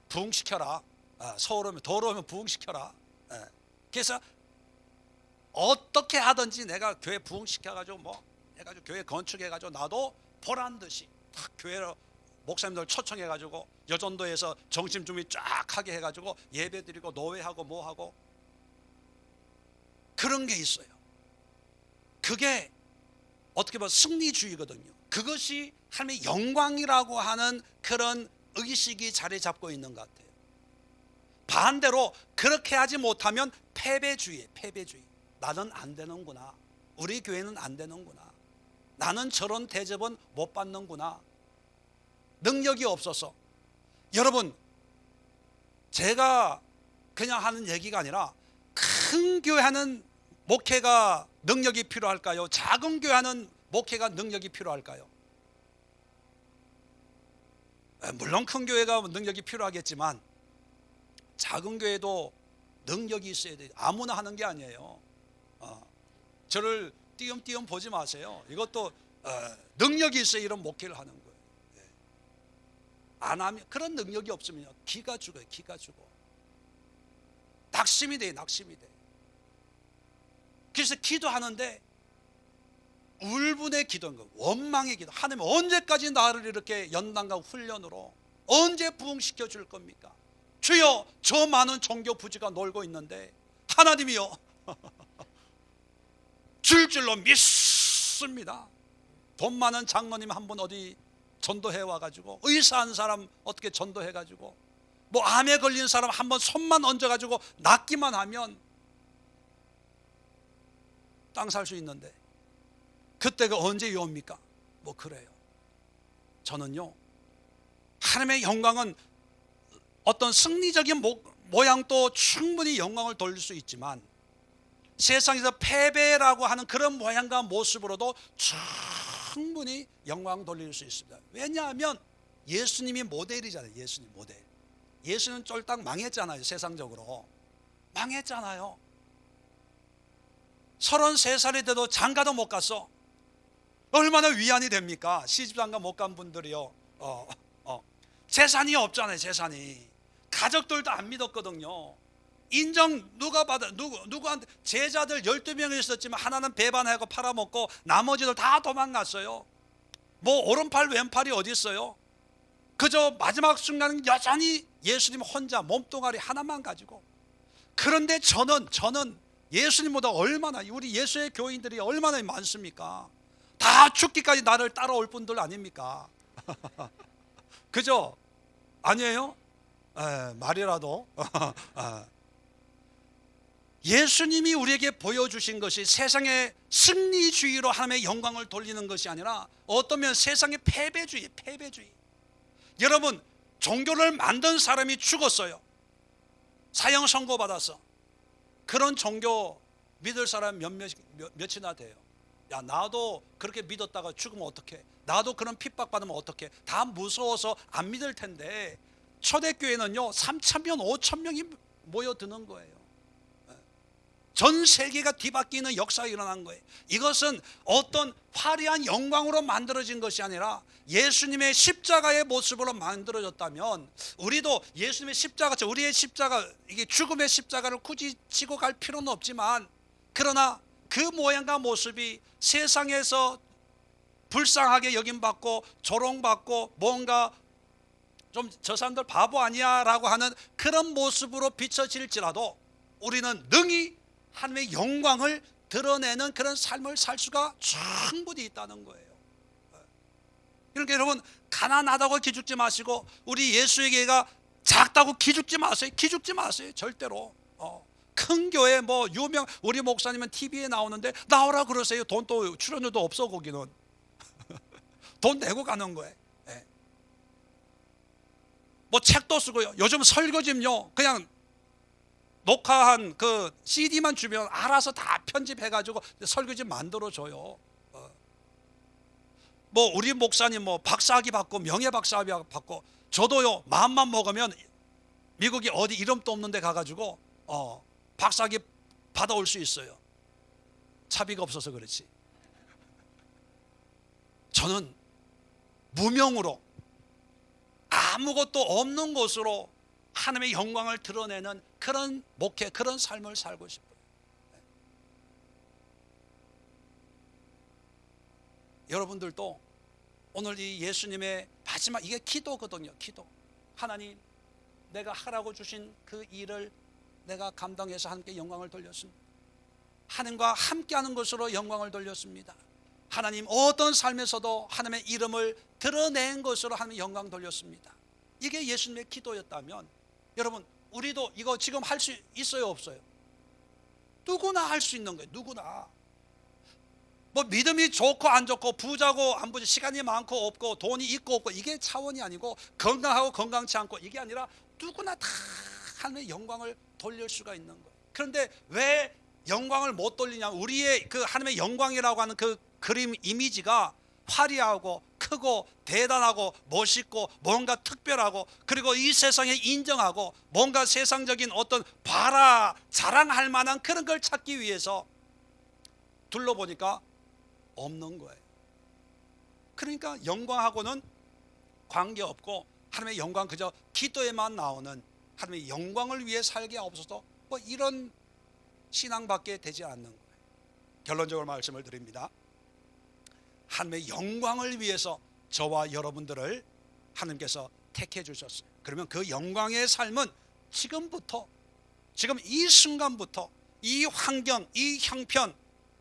부흥시켜라. 서러우면, 더러우면 부흥시켜라. 그래서 어떻게 하든지 내가 교회 부흥시켜가지고 뭐 해가지고 교회 건축해가지고 나도 보란 듯이 딱 교회로 목사님들 초청해가지고 여전도에서 정신 준비 쫙 하게 해가지고 예배 드리고 노회하고 뭐하고 그런 게 있어요. 그게 어떻게 보면 승리주의거든요. 그것이 하나님의 영광이라고 하는 그런 의식이 자리 잡고 있는 것 같아요. 반대로 그렇게 하지 못하면 패배주의. 나는 안 되는구나. 우리 교회는 안 되는구나. 나는 저런 대접은 못 받는구나. 능력이 없어서. 여러분, 제가 그냥 하는 얘기가 아니라 큰 교회 하는 목회가 능력이 필요할까요? 작은 교회 하는 목회가 능력이 필요할까요? 물론 큰 교회가 능력이 필요하겠지만 작은 교회도 능력이 있어야 돼요. 아무나 하는 게 아니에요. 저를 띄엄띄엄 보지 마세요. 이것도 능력이 있어야 이런 목회를 하는 거예요. 안 하면, 그런 능력이 없으면 기가 죽어요. 기가 죽어. 낙심이 돼. 그래서 기도하는데 울분의 기도인 거예요. 원망의 기도. 하나님 언제까지 나를 이렇게 연단과 훈련으로 언제 부흥시켜 줄 겁니까? 주여, 저 많은 종교 부지가 놀고 있는데 하나님이요 줄줄로 믿습니다. 돈 많은 장로님 한 분 어디 전도해 와가지고, 의사 한 사람 어떻게 전도해 가지고, 뭐 암에 걸린 사람 한 번 손만 얹어 가지고 낫기만 하면 땅 살 수 있는데 그때가 언제 옵니까? 뭐 그래요. 저는요, 하나님의 영광은 어떤 승리적인 모양도 충분히 영광을 돌릴 수 있지만 세상에서 패배라고 하는 그런 모양과 모습으로도 충분히 영광 돌릴 수 있습니다. 왜냐하면 예수님이 모델이잖아요. 예수님 모델. 예수는 쫄딱 망했잖아요. 세상적으로 망했잖아요. 33살이 돼도 장가도 못 갔어. 얼마나 위안이 됩니까? 시집장가 못 간 분들이요. 재산이 없잖아요. 재산이. 가족들도 안 믿었거든요. 인정 누가 받아? 누구한테? 제자들 12명이 있었지만 하나는 배반하고 팔아먹고 나머지들 다 도망갔어요. 뭐 오른팔 왼팔이 어디 있어요? 그저 마지막 순간 여전히 예수님 혼자 몸뚱아리 하나만 가지고. 그런데 저는 예수님보다 얼마나, 우리 예수의 교인들이 얼마나 많습니까? 다 죽기까지 나를 따라올 분들 아닙니까? 그죠? 아니에요? 말이라도. 예수님이 우리에게 보여주신 것이 세상의 승리주의로 하나님의 영광을 돌리는 것이 아니라 어떠면 세상의 패배주의. 여러분, 종교를 만든 사람이 죽었어요. 사형 선고받았어. 그런 종교 믿을 사람 몇이나 돼요? 야, 나도 그렇게 믿었다가 죽으면 어떡해? 나도 그런 핍박받으면 어떡해? 다 무서워서 안 믿을 텐데 초대교회는요 3,000명 5,000명이 모여드는 거예요. 전 세계가 뒤바뀌는 역사가 일어난 거예요. 이것은 어떤 화려한 영광으로 만들어진 것이 아니라 예수님의 십자가의 모습으로 만들어졌다면 우리도 예수님의 십자가, 우리의 십자가, 이게 죽음의 십자가를 굳이 지고 갈 필요는 없지만, 그러나 그 모양과 모습이 세상에서 불쌍하게 여김받고 조롱받고 뭔가 좀 저 사람들 바보 아니야 라고 하는 그런 모습으로 비춰질지라도 우리는 능히 하나님의 영광을 드러내는 그런 삶을 살 수가 충분히 있다는 거예요. 그러니까 여러분, 가난하다고 기죽지 마시고 우리 예수의 교회가 작다고 기죽지 마세요. 절대로. 큰 교회 뭐 유명, 우리 목사님은 TV에 나오는데 나오라 그러세요. 돈도 출연료도 없어. 거기는 돈 내고 가는 거예요. 뭐 책도 쓰고요. 요즘 설교집요 그냥 녹화한 그 CD만 주면 알아서 다 편집해가지고 설교집 만들어줘요. 뭐 우리 목사님 뭐 박사학위 받고 명예박사학위 받고, 저도요 마음만 먹으면 미국이 어디 이름도 없는 데 가가지고 박사학위 받아올 수 있어요. 차비가 없어서 그렇지. 저는 무명으로 아무것도 없는 곳으로 하나님의 영광을 드러내는 그런 목회, 그런 삶을 살고 싶어요. 여러분들도 오늘 이 예수님의 마지막, 이게 기도거든요. 기도. 하나님, 내가 하라고 주신 그 일을 내가 감당해서 하나님께 영광을 돌렸습니다. 하나님과 함께하는 것으로 영광을 돌렸습니다. 하나님, 어떤 삶에서도 하나님의 이름을 드러낸 것으로 하나님 영광 돌렸습니다. 이게 예수님의 기도였다면 여러분 우리도 이거 지금 할 수 있어요 없어요? 누구나 할 수 있는 거예요. 누구나. 뭐 믿음이 좋고 안 좋고 부자고 안 부자, 시간이 많고 없고 돈이 있고 없고 이게 차원이 아니고 건강하고 건강치 않고 이게 아니라 누구나 다 하나님의 영광을 돌릴 수가 있는 거예요. 그런데 왜 영광을 못 돌리냐면 우리의 그 하나님의 영광이라고 하는 그 그림 이미지가 화려하고 크고 대단하고 멋있고 뭔가 특별하고 그리고 이 세상에 인정하고 뭔가 세상적인 어떤 자랑할 만한 그런 걸 찾기 위해서 둘러보니까 없는 거예요. 그러니까 영광하고는 관계없고 하나님의 영광 그저 기도에만 나오는 하나님의 영광을 위해 살게 하옵소서, 뭐 이런 신앙밖에 되지 않는 거예요. 결론적으로 말씀을 드립니다. 하나님의 영광을 위해서 저와 여러분들을 하나님께서 택해 주셨어요. 그러면 그 영광의 삶은 지금부터, 지금 이 순간부터 이 환경, 이 형편,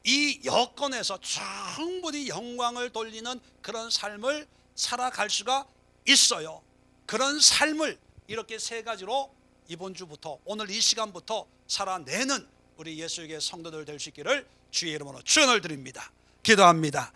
이 여건에서 충분히 영광을 돌리는 그런 삶을 살아갈 수가 있어요. 그런 삶을 이렇게 세 가지로 이번 주부터, 오늘 이 시간부터 살아내는 우리 예수의 성도들 될 수 있기를 주의 이름으로 축원을 드립니다. 기도합니다.